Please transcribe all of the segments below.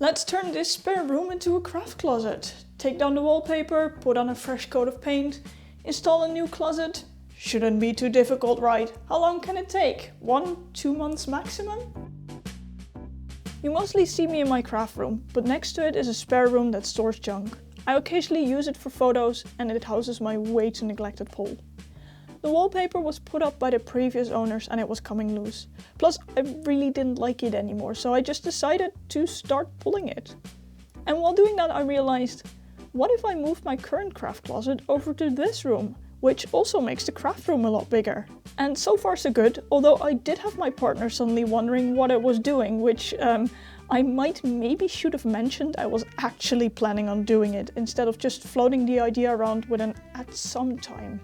Let's turn this spare room into a craft closet. Take down the wallpaper, put on a fresh coat of paint, install a new closet. Shouldn't be too difficult, right? How long can it take? 1-2 months maximum? You mostly see me in my craft room, but next to it is a spare room that stores junk. I occasionally use it for photos and it houses my way too neglected pole. The wallpaper was put up by the previous owners and it was coming loose. Plus, I really didn't like it anymore, so I just decided to start pulling it. And while doing that, I realized, what if I moved my current craft closet over to this room, which also makes the craft room a lot bigger. And so far so good, although I did have my partner suddenly wondering what I was doing, which I maybe should have mentioned I was actually planning on doing it, instead of just floating the idea around with an "at some time."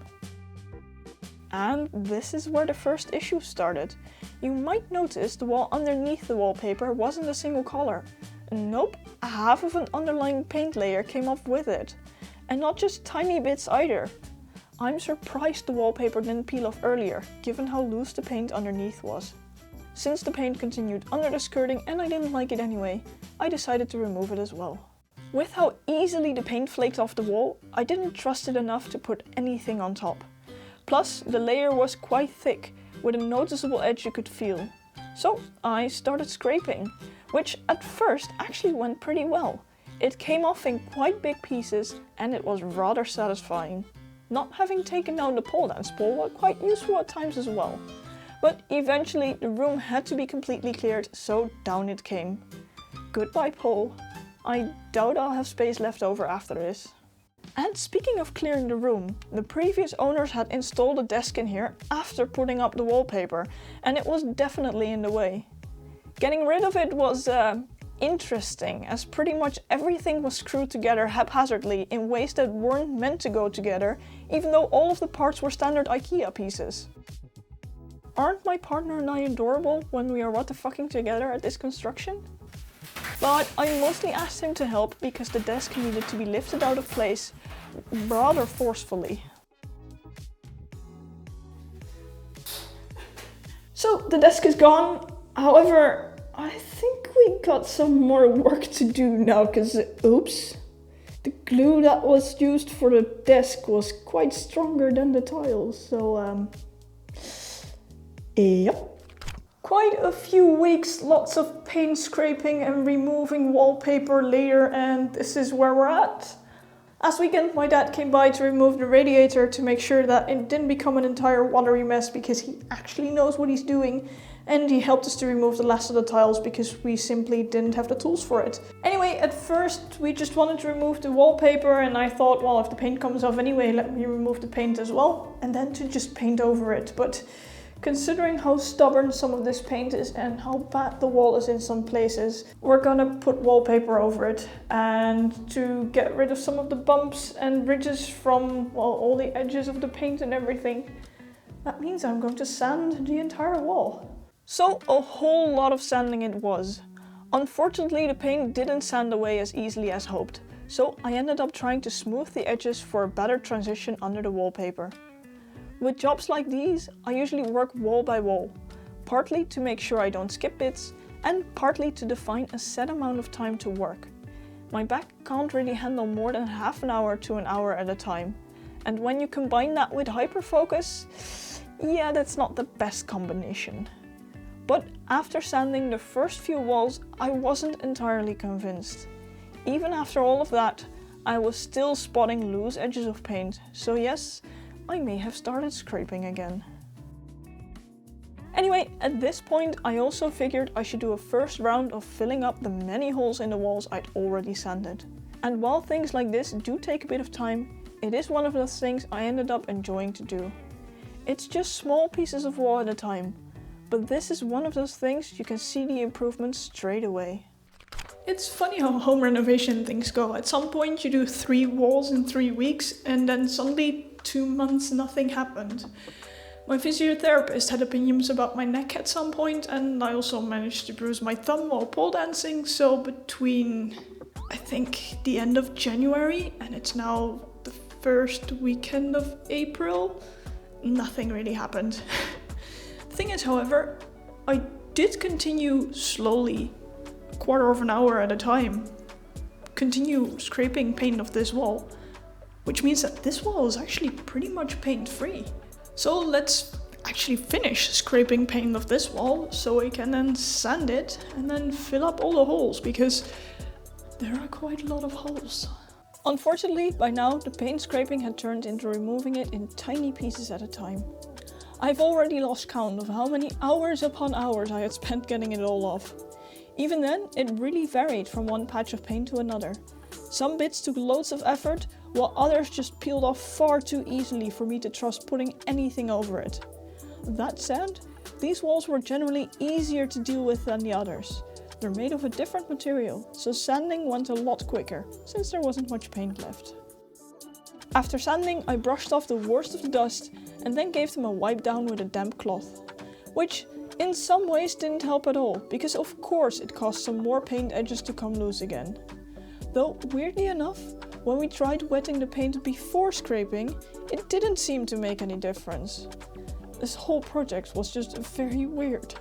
And this is where the first issue started. You might notice the wall underneath the wallpaper wasn't a single color. Nope, half of an underlying paint layer came off with it. And not just tiny bits either. I'm surprised the wallpaper didn't peel off earlier, given how loose the paint underneath was. Since the paint continued under the skirting and I didn't like it anyway, I decided to remove it as well. With how easily the paint flaked off the wall, I didn't trust it enough to put anything on top. Plus, the layer was quite thick, with a noticeable edge you could feel. So I started scraping, which at first actually went pretty well. It came off in quite big pieces and it was rather satisfying. Not having taken down the pole dance pole was quite useful at times as well. But eventually the room had to be completely cleared, so down it came. Goodbye pole. I doubt I'll have space left over after this. And speaking of clearing the room, the previous owners had installed a desk in here after putting up the wallpaper, and it was definitely in the way. Getting rid of it was interesting, as pretty much everything was screwed together haphazardly in ways that weren't meant to go together, even though all of the parts were standard IKEA pieces. Aren't my partner and I adorable when we are what the fucking together at this construction? But I mostly asked him to help because the desk needed to be lifted out of place rather forcefully. So the desk is gone, however, I think we got some more work to do now because, oops, the glue that was used for the desk was quite stronger than the tiles, so yep. Quite a few weeks, lots of paint scraping and removing wallpaper later, and this is where we're at. Last weekend my dad came by to remove the radiator to make sure that it didn't become an entire watery mess because he actually knows what he's doing, and he helped us to remove the last of the tiles because we simply didn't have the tools for it. Anyway, at first we just wanted to remove the wallpaper and I thought, well, if the paint comes off anyway, let me remove the paint as well, and then to just paint over it. But considering how stubborn some of this paint is and how bad the wall is in some places, we're gonna put wallpaper over it. And to get rid of some of the bumps and ridges from, well, all the edges of the paint and everything, that means I'm going to sand the entire wall. So a whole lot of sanding it was. Unfortunately, the paint didn't sand away as easily as hoped, so I ended up trying to smooth the edges for a better transition under the wallpaper. With jobs like these, I usually work wall by wall, partly to make sure I don't skip bits, and partly to define a set amount of time to work. My back can't really handle more than half an hour to an hour at a time, and when you combine that with hyperfocus, yeah, that's not the best combination. But after sanding the first few walls, I wasn't entirely convinced. Even after all of that, I was still spotting loose edges of paint, so yes, I may have started scraping again. Anyway, at this point I also figured I should do a first round of filling up the many holes in the walls I'd already sanded. And while things like this do take a bit of time, it is one of those things I ended up enjoying to do. It's just small pieces of wall at a time, but this is one of those things you can see the improvements straight away. It's funny how home renovation things go. At some point you do 3 walls in 3 weeks and then suddenly 2 months nothing happened. My physiotherapist had opinions about my neck at some point, and I also managed to bruise my thumb while pole dancing, so between I think the end of January and it's now the first weekend of April, nothing really happened. The thing is, however, I did continue slowly quarter of an hour at a time, continue scraping paint off this wall, which means that this wall is actually pretty much paint free. So let's actually finish scraping paint off this wall so I can then sand it and then fill up all the holes, because there are quite a lot of holes. Unfortunately, by now the paint scraping had turned into removing it in tiny pieces at a time. I've already lost count of how many hours upon hours I had spent getting it all off. Even then, it really varied from one patch of paint to another. Some bits took loads of effort, while others just peeled off far too easily for me to trust putting anything over it. That said, these walls were generally easier to deal with than the others. They're made of a different material, so sanding went a lot quicker, since there wasn't much paint left. After sanding, I brushed off the worst of the dust and then gave them a wipe down with a damp cloth, which in some ways didn't help at all, because of course it caused some more paint edges to come loose again. Though weirdly enough, when we tried wetting the paint before scraping, it didn't seem to make any difference. This whole project was just very weird.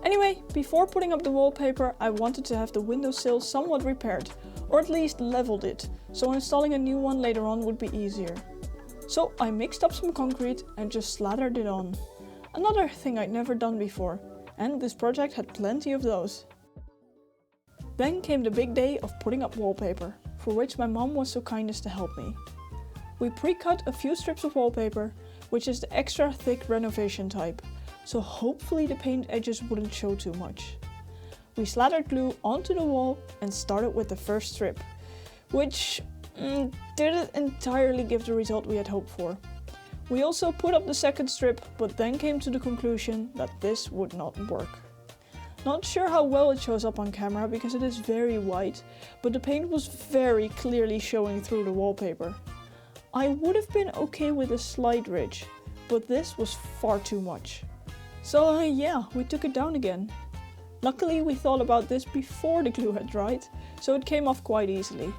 Anyway, before putting up the wallpaper, I wanted to have the windowsill somewhat repaired, or at least leveled it, so installing a new one later on would be easier. So I mixed up some concrete and just slathered it on. Another thing I'd never done before, and this project had plenty of those. Then came the big day of putting up wallpaper, for which my mom was so kind as to help me. We pre-cut a few strips of wallpaper, which is the extra thick renovation type, so hopefully the paint edges wouldn't show too much. We slathered glue onto the wall and started with the first strip, which didn't entirely give the result we had hoped for. We also put up the second strip, but then came to the conclusion that this would not work. Not sure how well it shows up on camera because it is very white, but the paint was very clearly showing through the wallpaper. I would have been okay with a slight ridge, but this was far too much. So yeah, we took it down again. Luckily we thought about this before the glue had dried, so it came off quite easily.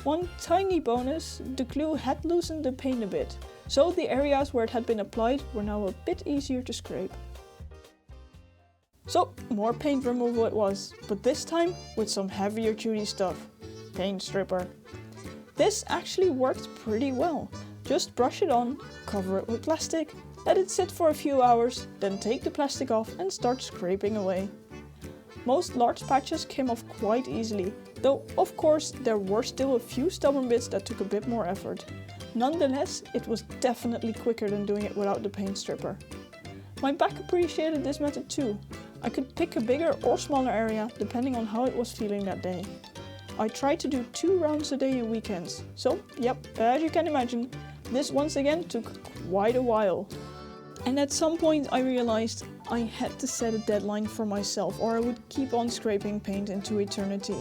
One tiny bonus, the glue had loosened the paint a bit, so the areas where it had been applied were now a bit easier to scrape. So more paint removal it was, but this time with some heavier duty stuff, paint stripper. This actually worked pretty well. Just brush it on, cover it with plastic, let it sit for a few hours, then take the plastic off and start scraping away. Most large patches came off quite easily, though of course there were still a few stubborn bits that took a bit more effort. Nonetheless, it was definitely quicker than doing it without the paint stripper. My back appreciated this method too. I could pick a bigger or smaller area depending on how it was feeling that day. I tried to do 2 rounds a day on weekends, so yep, as you can imagine, this once again took quite a while. And at some point I realized I had to set a deadline for myself or I would keep on scraping paint into eternity.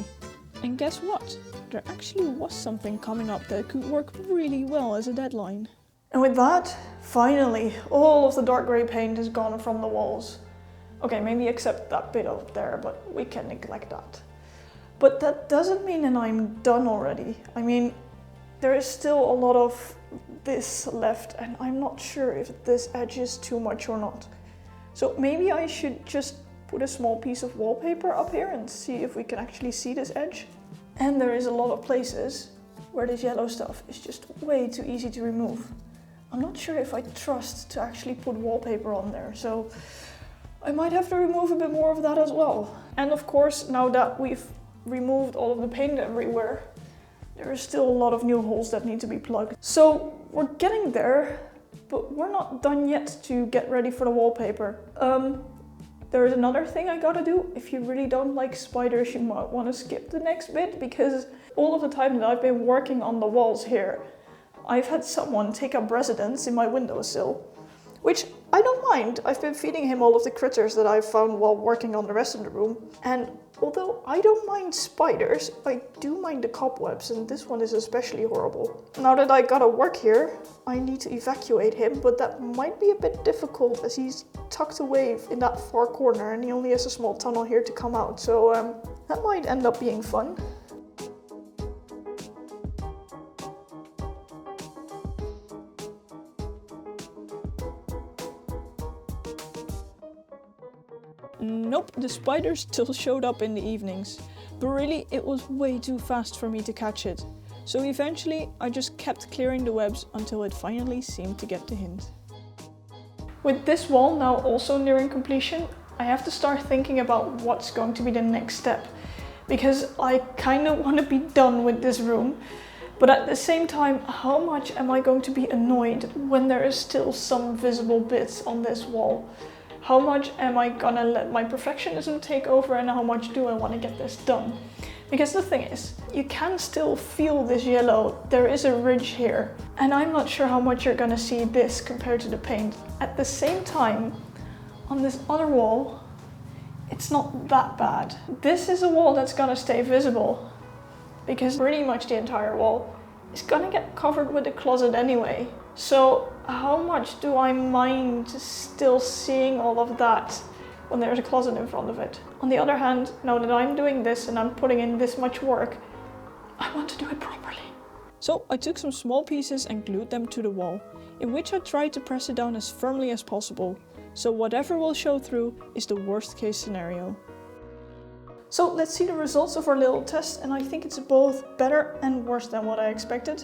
And guess what? There actually was something coming up that could work really well as a deadline. And with that, finally, all of the dark grey paint is gone from the walls. Okay, maybe except that bit up there, but we can neglect that. But that doesn't mean that I'm done already. I mean, there is still a lot of this left and I'm not sure if this edge is too much or not. So maybe I should just put a small piece of wallpaper up here and see if we can actually see this edge. And there is a lot of places where this yellow stuff is just way too easy to remove. I'm not sure if I trust to actually put wallpaper on there, so I might have to remove a bit more of that as well. And of course, now that we've removed all of the paint everywhere, there is still a lot of new holes that need to be plugged. So we're getting there, but we're not done yet to get ready for the wallpaper. There is another thing I gotta do. If you really don't like spiders, you might want to skip the next bit, because all of the time that I've been working on the walls here, I've had someone take up residence in my windowsill, which I don't mind. I've been feeding him all of the critters that I've found while working on the rest of the room. And although I don't mind spiders, I do mind the cobwebs, and this one is especially horrible. Now that I gotta work here, I need to evacuate him, but that might be a bit difficult as he's tucked away in that far corner and he only has a small tunnel here to come out, so that might end up being fun. Nope, up, the spider still showed up in the evenings, but really it was way too fast for me to catch it. So eventually I just kept clearing the webs until it finally seemed to get the hint. With this wall now also nearing completion, I have to start thinking about what's going to be the next step, because I kind of want to be done with this room, but at the same time, how much am I going to be annoyed when there is still some visible bits on this wall? How much am I gonna let my perfectionism take over, and how much do I want to get this done? Because the thing is, you can still feel this yellow, there is a ridge here, and I'm not sure how much you're gonna see this compared to the paint. At the same time, on this other wall, it's not that bad. This is a wall that's gonna stay visible, because pretty much the entire wall is gonna get covered with the closet anyway. So how much do I mind still seeing all of that when there's a closet in front of it? On the other hand, now that I'm doing this and I'm putting in this much work, I want to do it properly. So I took some small pieces and glued them to the wall, in which I tried to press it down as firmly as possible, so whatever will show through is the worst case scenario. So let's see the results of our little test, and I think it's both better and worse than what I expected.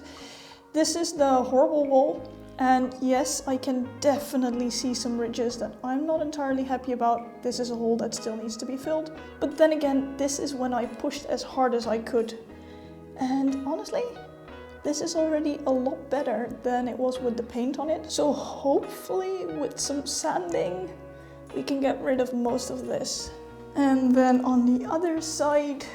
This is the horrible wall, and yes, I can definitely see some ridges that I'm not entirely happy about. This is a hole that still needs to be filled. But then again, this is when I pushed as hard as I could. And honestly, this is already a lot better than it was with the paint on it. So hopefully with some sanding, we can get rid of most of this. And then on the other side,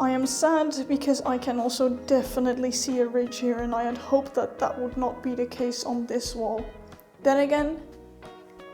I am sad because I can also definitely see a ridge here, and I had hoped that that would not be the case on this wall. Then again,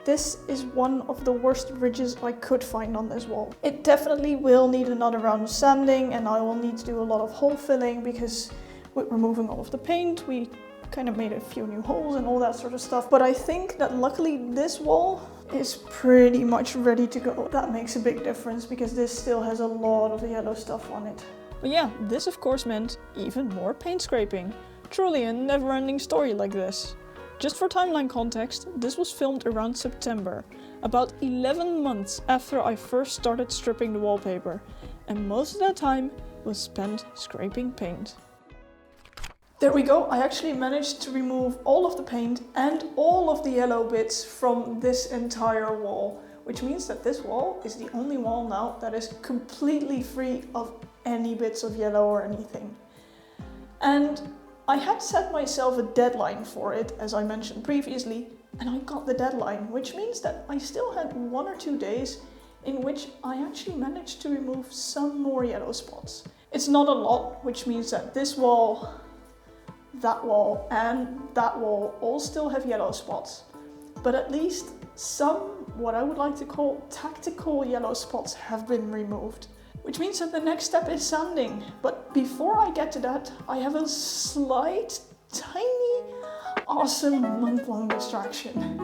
this is one of the worst ridges I could find on this wall. It definitely will need another round of sanding, and I will need to do a lot of hole filling, because with removing all of the paint, we kind of made a few new holes and all that sort of stuff. But I think that luckily this wall is pretty much ready to go. That makes a big difference, because this still has a lot of yellow stuff on it. But yeah, this of course meant even more paint scraping. Truly a never-ending story like this. Just for timeline context, this was filmed around September, about 11 months after I first started stripping the wallpaper, and most of that time was spent scraping paint. There we go, I actually managed to remove all of the paint and all of the yellow bits from this entire wall, which means that this wall is the only wall now that is completely free of any bits of yellow or anything. And I had set myself a deadline for it, as I mentioned previously, and I got the deadline, which means that I still had 1 or 2 days in which I actually managed to remove some more yellow spots. It's not a lot, which means that this wall, that wall and that wall all still have yellow spots, but at least some, what I would like to call tactical yellow spots, have been removed. Which means that the next step is sanding. But before I get to that, I have a slight, tiny, awesome month-long distraction.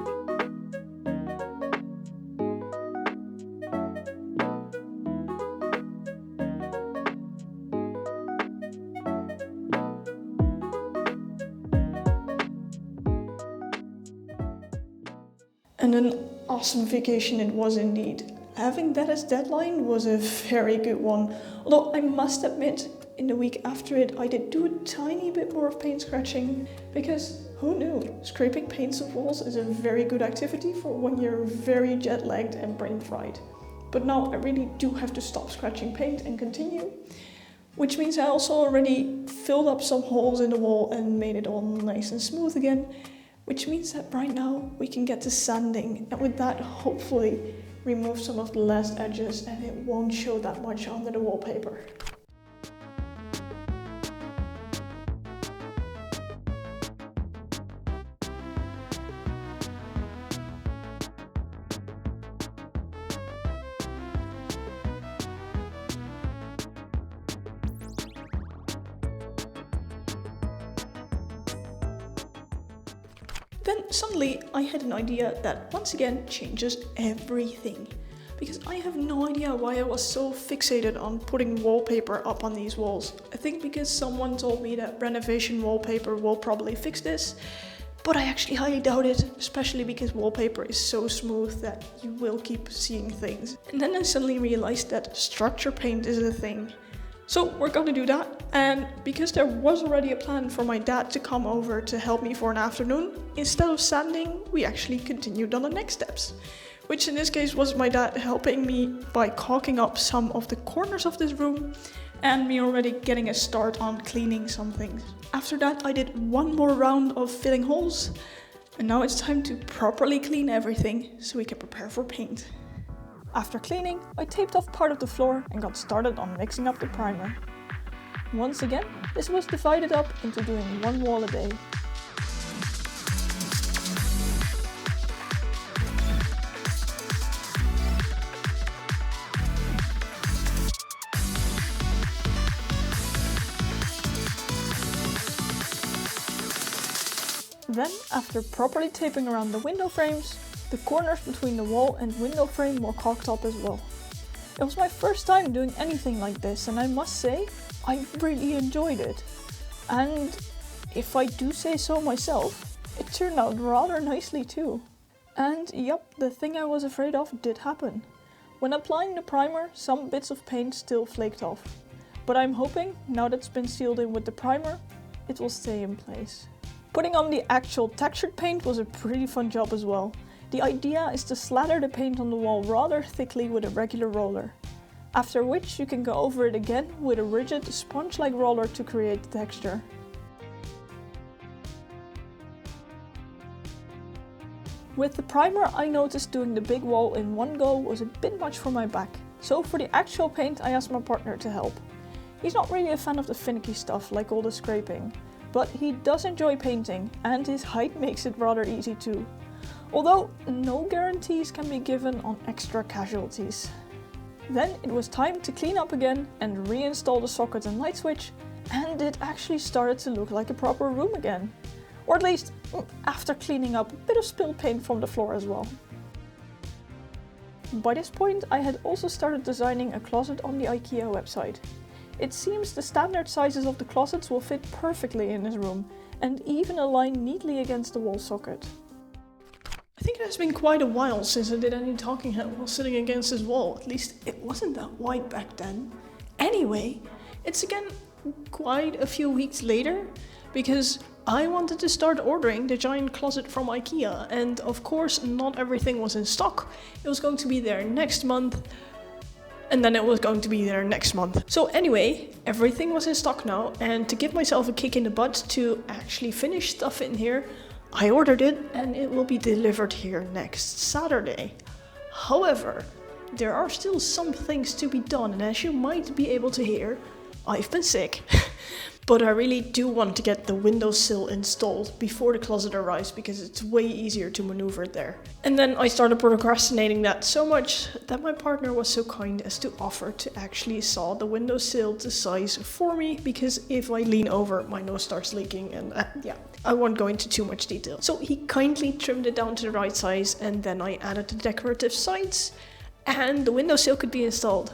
And an awesome vacation it was indeed. Having that as deadline was a very good one. Although I must admit, in the week after it, I did do a tiny bit more of paint scratching, because who knew? Scraping paints of walls is a very good activity for when you're very jet lagged and brain fried. But now I really do have to stop scratching paint and continue. Which means I also already filled up some holes in the wall and made it all nice and smooth again. Which means that right now we can get to sanding, and with that hopefully remove some of the last edges, and it won't show that much under the wallpaper. Then suddenly I had an idea that once again changes everything. Because I have no idea why I was so fixated on putting wallpaper up on these walls. I think because someone told me that renovation wallpaper will probably fix this. but I actually highly doubt it, especially because wallpaper is so smooth that you will keep seeing things. And then I suddenly realized that structure paint is a thing. So we're gonna do that, and because there was already a plan for my dad to come over to help me for an afternoon, instead of sanding, we actually continued on the next steps. Which in this case was my dad helping me by caulking up some of the corners of this room, and me already getting a start on cleaning some things. After that I did one more round of filling holes, and now it's time to properly clean everything so we can prepare for paint. After cleaning, I taped off part of the floor and got started on mixing up the primer. Once again, this was divided up into doing one wall a day. Then, after properly taping around the window frames, the corners between the wall and window frame were caulked up as well. It was my first time doing anything like this, and I must say, I really enjoyed it. And if I do say so myself, it turned out rather nicely too. And yep, the thing I was afraid of did happen. When applying the primer, some bits of paint still flaked off. But I'm hoping, now that it's been sealed in with the primer, it will stay in place. Putting on the actual textured paint was a pretty fun job as well. The idea is to slather the paint on the wall rather thickly with a regular roller, after which you can go over it again with a rigid sponge-like roller to create the texture. With the primer, I noticed doing the big wall in one go was a bit much for my back, so for the actual paint I asked my partner to help. He's not really a fan of the finicky stuff like all the scraping, but he does enjoy painting, and his height makes it rather easy too. Although no guarantees can be given on extra casualties. Then it was time to clean up again and reinstall the socket and light switch, and it actually started to look like a proper room again. Or at least after cleaning up a bit of spilled paint from the floor as well. By this point I had also started designing a closet on the IKEA website. It seems the standard sizes of the closets will fit perfectly in this room, and even align neatly against the wall socket. I think it has been quite a while since I did any talking head while sitting against this wall. At least it wasn't that wide back then. Anyway, it's again quite a few weeks later, because I wanted to start ordering the giant closet from IKEA, and of course not everything was in stock. It was going to be there next month, and then it was going to be there next month. So anyway, everything was in stock now, and to give myself a kick in the butt to actually finish stuff in here, I ordered it and it will be delivered here next Saturday. However, there are still some things to be done, and as you might be able to hear, I've been sick. But I really do want to get the windowsill installed before the closet arrives, because it's way easier to maneuver there. And then I started procrastinating that so much that my partner was so kind as to offer to actually saw the windowsill to size for me, because if I lean over my nose starts leaking, and yeah, I won't go into too much detail. So he kindly trimmed it down to the right size, and then I added the decorative sides and the windowsill could be installed.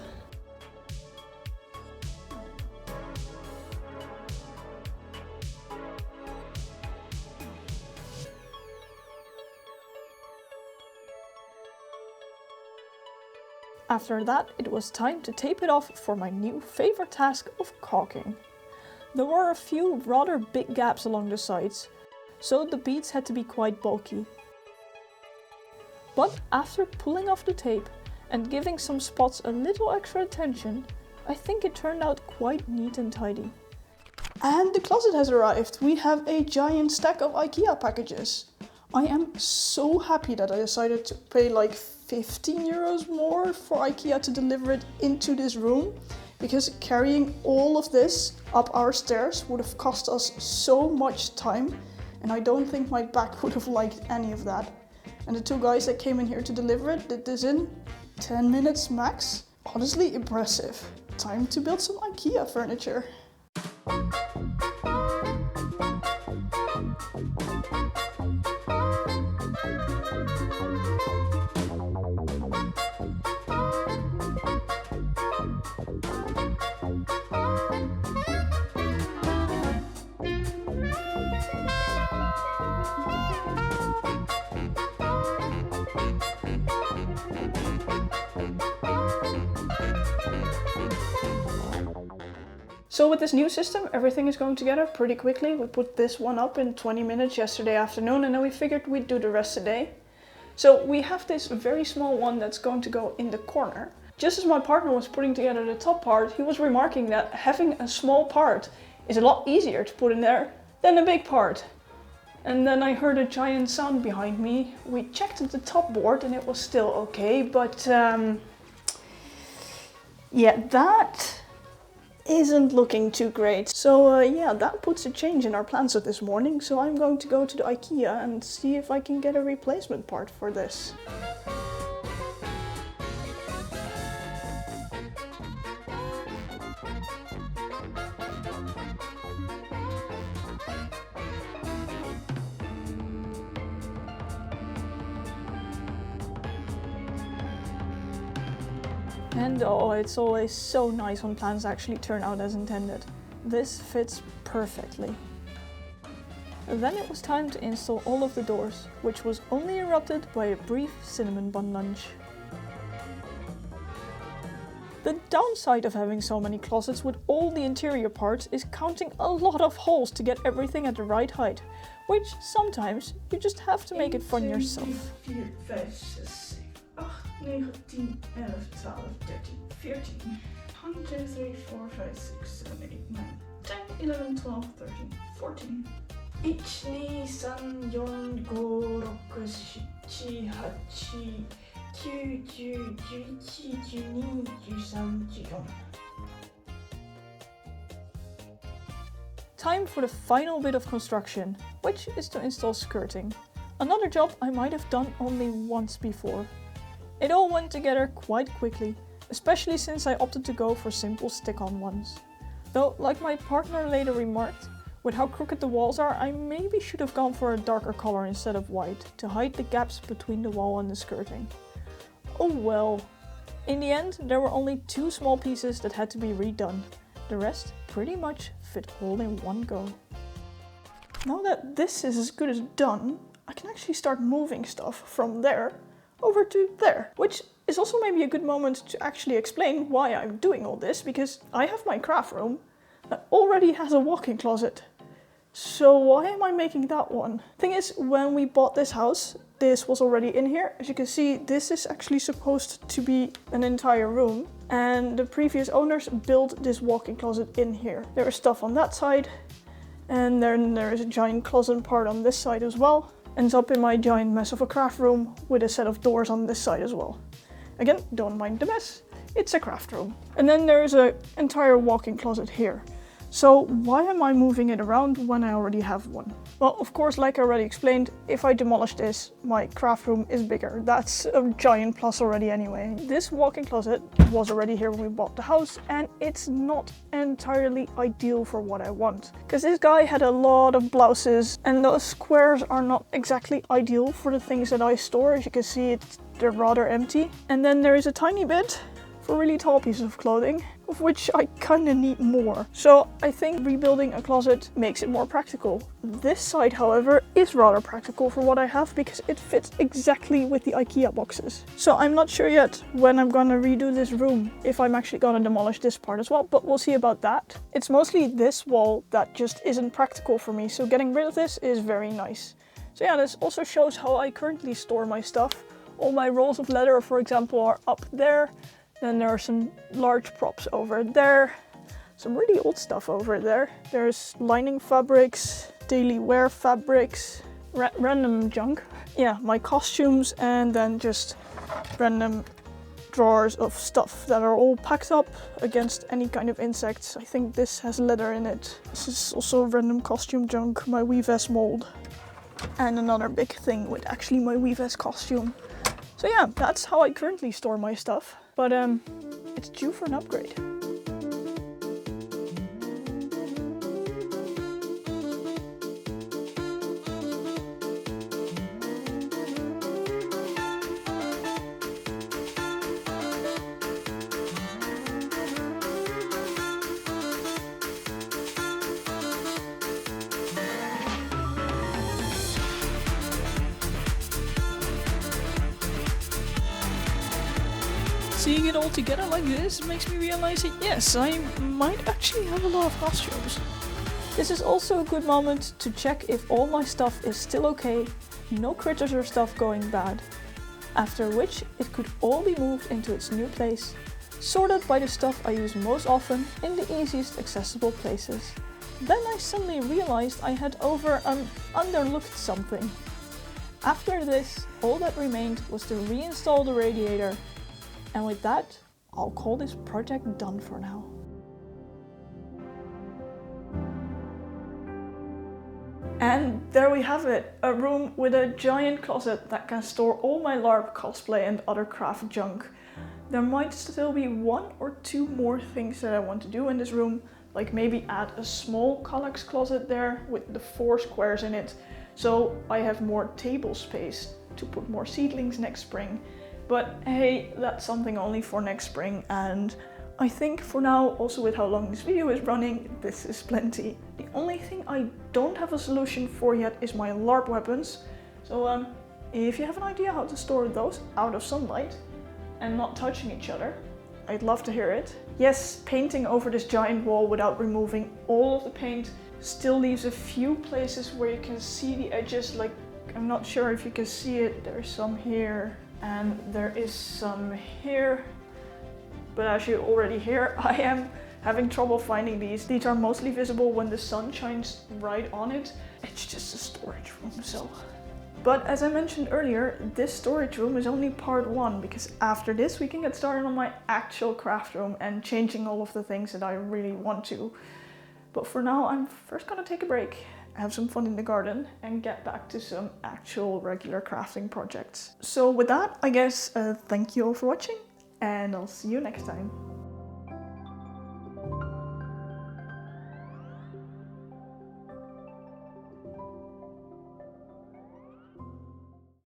After that, it was time to tape it off for my new favorite task of caulking. There were a few rather big gaps along the sides, so the beads had to be quite bulky. But after pulling off the tape and giving some spots a little extra attention, I think it turned out quite neat and tidy. And the closet has arrived. We have a giant stack of IKEA packages. I am so happy that I decided to pay like 15 euros more for IKEA to deliver it into this room, because carrying all of this up our stairs would have cost us so much time, and I don't think my back would have liked any of that. And the two guys that came in here to deliver it did this in 10 minutes max. Honestly impressive. Time to build some IKEA furniture. So with this new system, everything is going together pretty quickly. We put this one up in 20 minutes yesterday afternoon, and then we figured we'd do the rest today. So we have this very small one that's going to go in the corner. Just as my partner was putting together the top part, he was remarking that having a small part is a lot easier to put in there than a big part. And then I heard a giant sound behind me. We checked at the top board and it was still okay, but yeah, that isn't looking too great. So yeah, that puts a change in our plans of this morning. So I'm going to go to the IKEA and see if I can get a replacement part for this. And oh, it's always so nice when plans actually turn out as intended. This fits perfectly. Then it was time to install all of the doors, which was only interrupted by a brief cinnamon bun lunch. The downside of having so many closets with all the interior parts is counting a lot of holes to get everything at the right height, which sometimes you just have to make it fun yourself. 9, 10, 11, 12, 13, 14. 1, 2, 3, 4, 5, 6, 7, 8, 9, 10, 11, 12, 13, 14. 1, 2, 3, 4, 5, 6, 7, 8, 9, 10, 11, 12, 13, 14. Time for the final bit of construction, which is to install skirting. Another job I might have done only once before. It all went together quite quickly, especially since I opted to go for simple stick-on ones. Though, like my partner later remarked, with how crooked the walls are, I maybe should have gone for a darker color instead of white, to hide the gaps between the wall and the skirting. Oh well. In the end, there were only 2 small pieces that had to be redone. The rest pretty much fit all in one go. Now that this is as good as done, I can actually start moving stuff from there over to there, which is also maybe a good moment to actually explain why I'm doing all this, because I have my craft room that already has a walk-in closet. So why am I making that one? Thing is, when we bought this house, this was already in here. As you can see, this is actually supposed to be an entire room, and the previous owners built this walk-in closet in here. There is stuff on that side, and then there is a giant closet part on this side as well. Ends up in my giant mess of a craft room with a set of doors on this side as well. Again, don't mind the mess, it's a craft room. And then there's an entire walk-in closet here. So why am I moving it around when I already have one? Well, of course, like I already explained, if I demolish this, my craft room is bigger. That's a giant plus already anyway. This walk-in closet was already here when we bought the house, and it's not entirely ideal for what I want. Because this guy had a lot of blouses, and those squares are not exactly ideal for the things that I store. As you can see, they're rather empty. And then there is a tiny bit for really tall pieces of clothing, of which I kinda need more. So I think rebuilding a closet makes it more practical. This side, however, is rather practical for what I have because it fits exactly with the IKEA boxes. So I'm not sure yet when I'm gonna redo this room, if I'm actually gonna demolish this part as well, but we'll see about that. It's mostly this wall that just isn't practical for me, so getting rid of this is very nice. So yeah, this also shows how I currently store my stuff. All my rolls of leather, for example, are up there. Then there are some large props over there, some really old stuff over there. There's lining fabrics, daily wear fabrics, random junk. Yeah, my costumes, and then just random drawers of stuff that are all packed up against any kind of insects. I think this has leather in it. This is also random costume junk, my Weavess mold. And another big thing with actually my Weavess costume. So yeah, that's how I currently store my stuff. But it's due for an upgrade. seeing it all together like this makes me realize that yes, I might actually have a lot of costumes. This is also a good moment to check if all my stuff is still okay, no critters or stuff going bad. After which it could all be moved into its new place, sorted by the stuff I use most often in the easiest accessible places. Then I suddenly realized I had underlooked something. After this, all that remained was to reinstall the radiator, and with that, I'll call this project done for now. And there we have it, a room with a giant closet that can store all my LARP cosplay and other craft junk. There might still be one or two more things that I want to do in this room, like maybe add a small Kallax closet there with the 4 squares in it, so I have more table space to put more seedlings next spring. But hey, that's something only for next spring, and I think for now, also with how long this video is running, this is plenty. The only thing I don't have a solution for yet is my LARP weapons. So if you have an idea how to store those out of sunlight and not touching each other, I'd love to hear it. Yes, painting over this giant wall without removing all of the paint still leaves a few places where you can see the edges, like I'm not sure if you can see it, there's some here and there is some here. But as you already hear, I am having trouble finding these. These are mostly visible when the sun shines right on it. It's just a storage room, so. But as I mentioned earlier, this storage room is only part 1, because after this we can get started on my actual craft room and changing all of the things that I really want to. But for now, I'm first gonna take a break, have some fun in the garden, and get back to some actual regular crafting projects. So with that, I guess, thank you all for watching, and I'll see you next time.